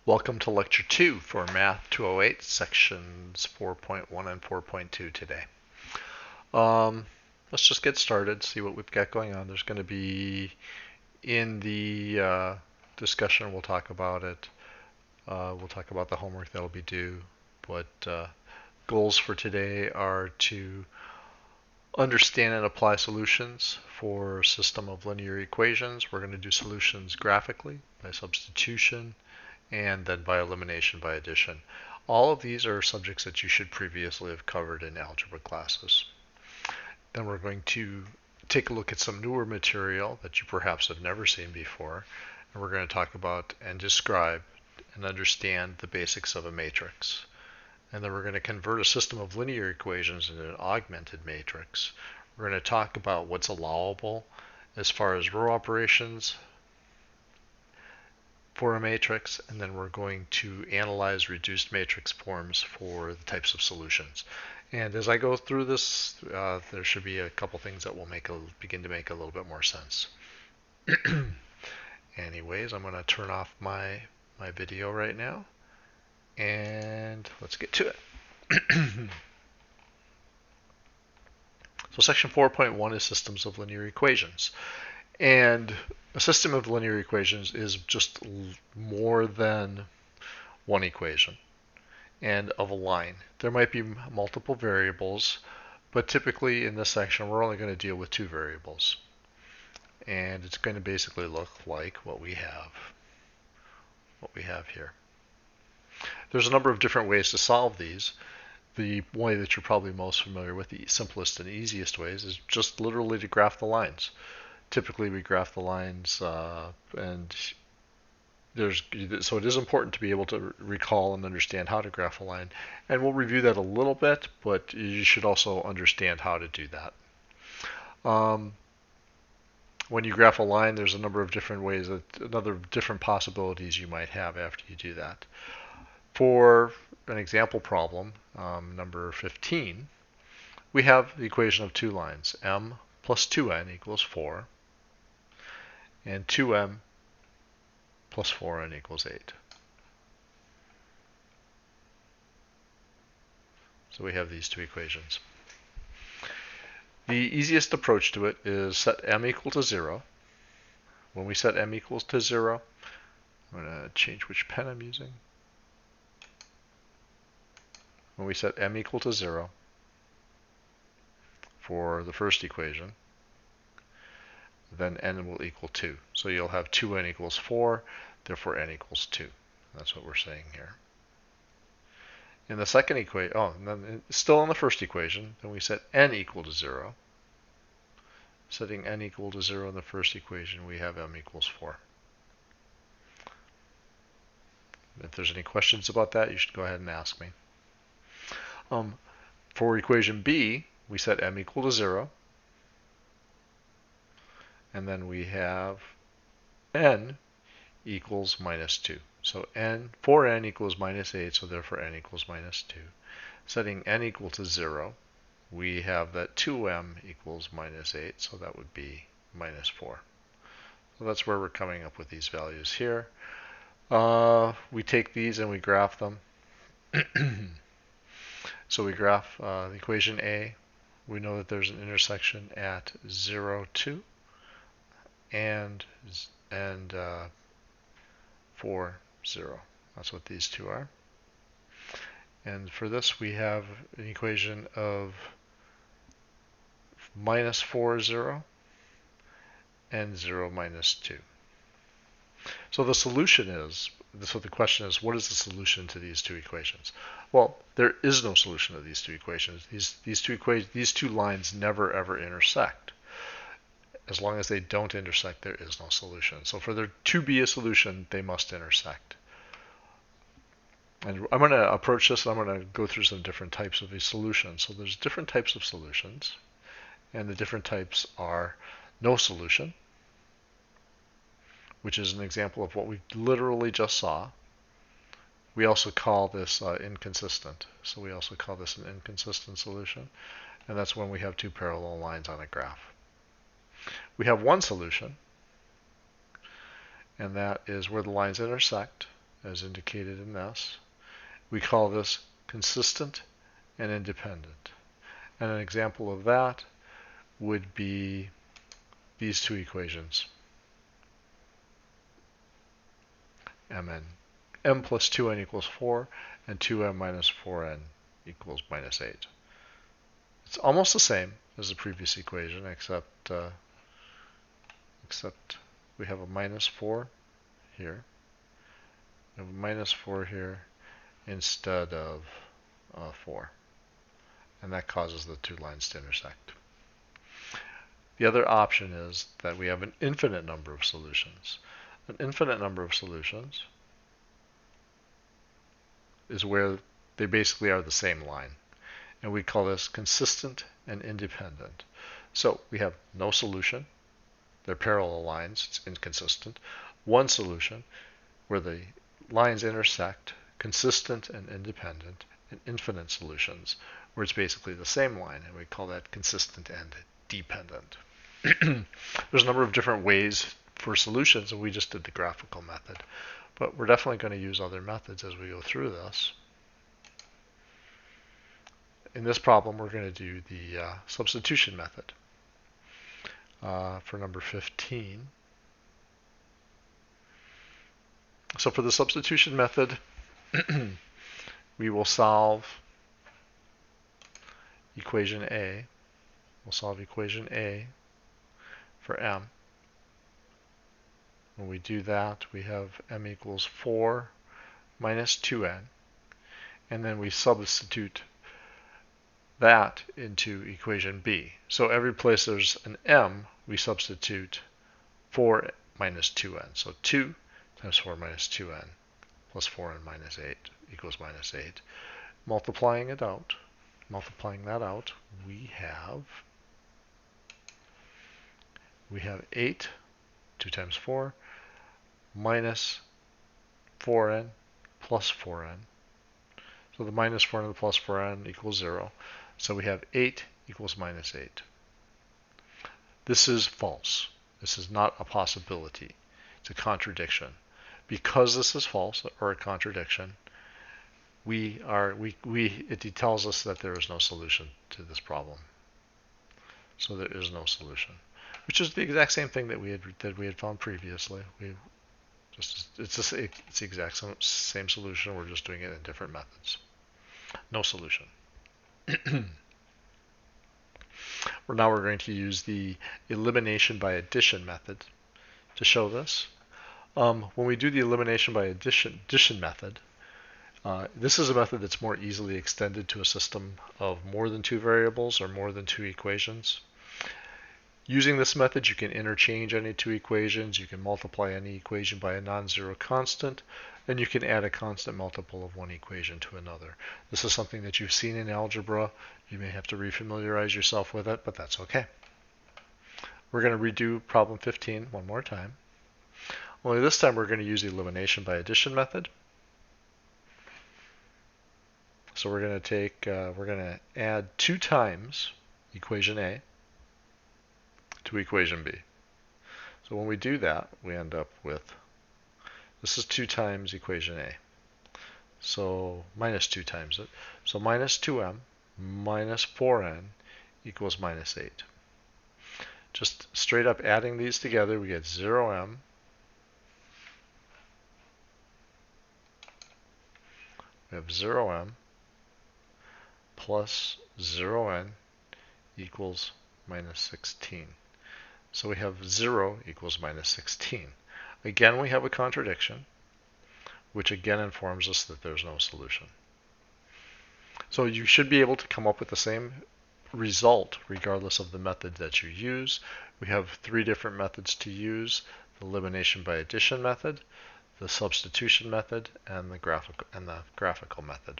Welcome to Lecture 2 for Math 208, Sections 4.1 and 4.2 today. Let's just get started, see what we've got going on. There's going to be, in the discussion, we'll talk about it. We'll talk about the homework that'll be due. But goals for today are to understand and apply solutions for a system of linear equations. We're going to do solutions graphically by substitution, and then by elimination by addition. All of these are subjects that you should previously have covered in algebra classes. Then we're going to take a look at some newer material that you perhaps have never seen before, and we're going to talk about and describe and understand the basics of a matrix. And then we're going to convert a system of linear equations into an augmented matrix. We're going to talk about what's allowable as far as row operations for a matrix, and then we're going to analyze reduced matrix forms for the types of solutions. And as I go through this, there should be a couple things that will begin to make a little bit more sense. Anyways, I'm going to turn off my video right now, and let's get to it. So section 4.1 is systems of linear equations. And a system of linear equations is just more than one equation and of a line. There might be multiple variables, but typically in this section we're only going to deal with two variables. And it's going to basically look like what we have here. There's a number of different ways to solve these. The way that you're probably most familiar with, the simplest and easiest ways, is just literally to graph the lines. Typically we graph the lines, and so it is important to be able to recall and understand how to graph a line, and we'll review that a little bit, but you should also understand how to do that. When you graph a line, there's a number of different ways, different possibilities you might have after you do that. For an example problem, number 15, we have the equation of two lines, m plus 2n equals 4, and 2m plus 4n equals 8. So we have these two equations. The easiest approach to it is set m equal to 0. When we set m equals to 0, I'm going to change which pen I'm using. When we set m equal to 0 for the first equation, then n will equal 2. So you'll have 2n equals 4, therefore n equals 2. That's what we're saying here. In the second equation, and then still in the first equation, then we set n equal to 0. Setting n equal to 0 in the first equation, we have m equals 4. If there's any questions about that, you should go ahead and ask me. For equation b, we set m equal to 0. And then we have n equals minus 2. So for n equals minus 8, so therefore n equals minus 2. Setting n equal to 0, we have that 2m equals minus 8, so that would be minus 4. So that's where we're coming up with these values here. We take these and we graph them. So we graph the equation A. We know that there's an intersection at 0, 2. And 4, 0. That's what these two are. And for this, we have an equation of minus 4, 0, and 0, minus 2. So the solution is, so the question is, what is the solution to these two equations? Well, there is no solution to these two equations. These two lines never ever intersect. As long as they don't intersect, there is no solution. So for there to be a solution, they must intersect. And I'm going to approach this, and I'm going to go through some different types of a solution. So there's different types of solutions, and the different types are no solution, which is an example of what we literally just saw. We also call this inconsistent. So we also call this an inconsistent solution, and that's when we have two parallel lines on a graph. We have one solution, and that is where the lines intersect, as indicated in this. We call this consistent and independent. And an example of that would be these two equations. m plus 2n equals 4, and 2m minus 4n equals minus 8. It's almost the same as the previous equation, except we have a minus 4 here. We have a minus 4 here instead of 4. And that causes the two lines to intersect. The other option is that we have an infinite number of solutions. An infinite number of solutions is where they basically are the same line. And we call this consistent and independent. So we have no solution. They're parallel lines. It's inconsistent. One solution where the lines intersect, consistent and independent, and infinite solutions where it's basically the same line. And we call that consistent and dependent. There's a number of different ways for solutions, and we just did the graphical method. But we're definitely going to use other methods as we go through this. In this problem, we're going to do the substitution method for number 15. So for the substitution method, we will solve equation A. We'll solve equation A for m. When we do that, we have m equals 4 minus 2n. And then we substitute that into equation B. So every place there's an m, we substitute 4 minus 2n. So 2 times 4 minus 2n plus 4n minus 8 equals minus 8. Multiplying that out, we have 8, 2 times 4, minus 4n plus 4n. So the minus 4n and the plus 4n equals 0. So we have 8 equals minus 8. This is false. This is not a possibility. It's a contradiction. Because this is false, or a contradiction, it tells us that there is no solution to this problem. So there is no solution, which is the exact same thing that we had found previously. It's the exact same solution. We're just doing it in different methods. No solution. Now we're going to use the elimination by addition method to show this. When we do the elimination by addition method, this is a method that's more easily extended to a system of more than 2 variables or more than 2 equations. Using this method, you can interchange any 2 equations, you can multiply any equation by a non-zero constant, and you can add a constant multiple of one equation to another. This is something that you've seen in algebra. You may have to refamiliarize yourself with it, but that's okay. We're going to redo problem 15 one more time. Only this time we're going to use the elimination by addition method. So we're going to add 2 times equation A to equation B. So when we do that, we end up with, this is 2 times equation A. So minus 2 times it. So minus 2m minus 4n equals minus 8. Just straight up adding these together, we get 0m we have 0m plus 0n equals minus 16. So we have 0 equals minus 16. Again, we have a contradiction, which again informs us that there's no solution. So you should be able to come up with the same result regardless of the method that you use. We have 3 different methods to use: the elimination by addition method, the substitution method, and the graphical method.